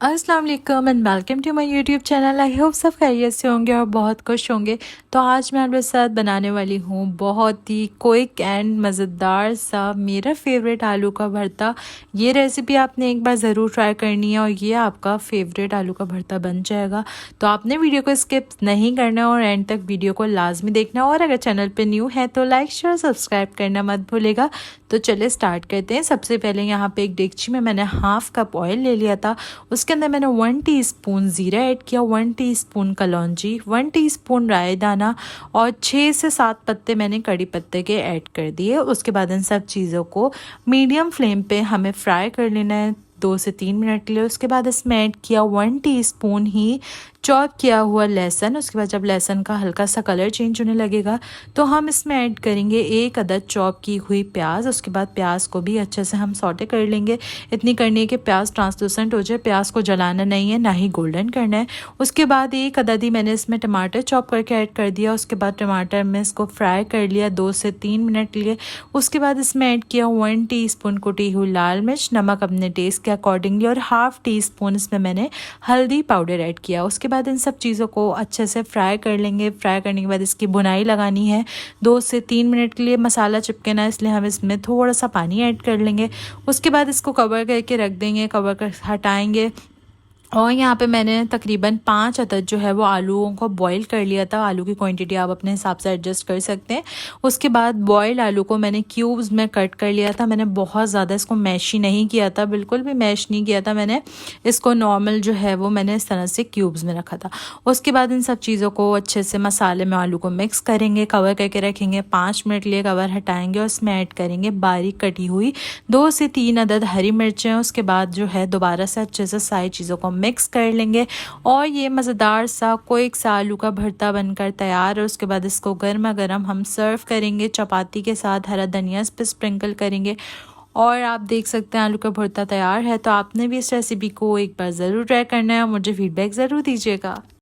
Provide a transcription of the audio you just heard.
अस्सलाम वालेकुम and welcome to my YouTube channel. I hope सब खैरियत से होंगे और बहुत खुश होंगे। तो आज मैं आपके साथ बनाने वाली हूँ बहुत ही क्विक एंड मज़ेदार सा मेरा फेवरेट आलू का भरता। ये रेसिपी आपने एक बार ज़रूर ट्राई करनी है और ये आपका फेवरेट आलू का भरता बन जाएगा। तो आपने वीडियो को स्किप नहीं करना और एंड तक वीडियो को लाजमी देखना, और अगर चैनल पर न्यू है तो लाइक शेयर सब्सक्राइब करना मत भूलेगा। तो चलिए स्टार्ट करते हैं। सबसे पहले यहाँ पे एक डेगची में मैंने हाफ़ कप ऑयल ले लिया था। उसके अंदर मैंने 1 टीस्पून ज़ीरा ऐड किया, 1 टीस्पून कलौंजी, 1 टीस्पून राई दाना और 6 से 7 पत्ते मैंने कड़ी पत्ते के ऐड कर दिए। उसके बाद इन सब चीज़ों को मीडियम फ्लेम पे हमें फ्राई कर लेना है 2 से 3 मिनट के लिए। उसके बाद इसमें ऐड किया 1 टीस्पून ही चॉप किया हुआ लहसुन। उसके बाद जब लहसुन का हल्का सा कलर चेंज होने लगेगा तो हम इसमें ऐड करेंगे 1 अदद चॉप की हुई प्याज। उसके बाद प्याज को भी अच्छे से हम सौटे कर लेंगे। इतनी करनी है कि प्याज ट्रांसलूसेंट हो जाए। प्याज को जलाना नहीं है, ना ही गोल्डन करना है। उसके बाद 1 अदद ही मैंने इसमें टमाटर चॉप करके ऐड कर दिया। उसके बाद टमाटर में इसको फ्राई कर लिया 2 से 3 मिनट के लिए। उसके बाद इसमें ऐड किया 1 टीस्पून कुटी हुई लाल मिर्च, नमक अपने टेस्ट के अकॉर्डिंगली, और हाफ़ टीस्पून इसमें मैंने हल्दी पाउडर ऐड किया। उसके बाद इन सब चीज़ों को अच्छे से फ्राई कर लेंगे। फ्राई करने के बाद इसकी भुनाई लगानी है 2 से 3 मिनट के लिए। मसाला चिपके ना, इसलिए हम इसमें थोड़ा सा पानी ऐड कर लेंगे। उसके बाद इसको कवर करके रख देंगे, कवर कर हटाएंगे। और यहाँ पे मैंने तकरीबन 5 अदद जो है वो आलूओं को बॉईल कर लिया था। आलू की क्वांटिटी आप अपने हिसाब से एडजस्ट कर सकते हैं। उसके बाद बॉइल्ड आलू को मैंने क्यूब्स में कट कर लिया था। मैंने बहुत ज़्यादा इसको मैशी नहीं किया था, बिल्कुल भी मैश नहीं किया था मैंने इसको। नॉर्मल जो है वो मैंने इस तरह से क्यूब्स में रखा था। उसके बाद इन सब चीज़ों को अच्छे से मसाले में आलू को मिक्स करेंगे, कवर करके रखेंगे 5 मिनट के लिए। कवर हटाएँगे और उसमें ऐड करेंगे बारीक कटी हुई 2 से 3 अदद हरी मिर्चें। उसके बाद जो है दोबारा से अच्छे से सारी चीज़ों को मिक्स कर लेंगे और ये मज़ेदार सा क्विक सा आलू का भरता बनकर तैयार है। उसके बाद इसको गर्मा गर्म हम सर्व करेंगे चपाती के साथ। हरा धनिया इस पर स्प्रिंकल करेंगे और आप देख सकते हैं आलू का भरता तैयार है। तो आपने भी इस रेसिपी को एक बार ज़रूर ट्राई करना है और मुझे फीडबैक ज़रूर दीजिएगा।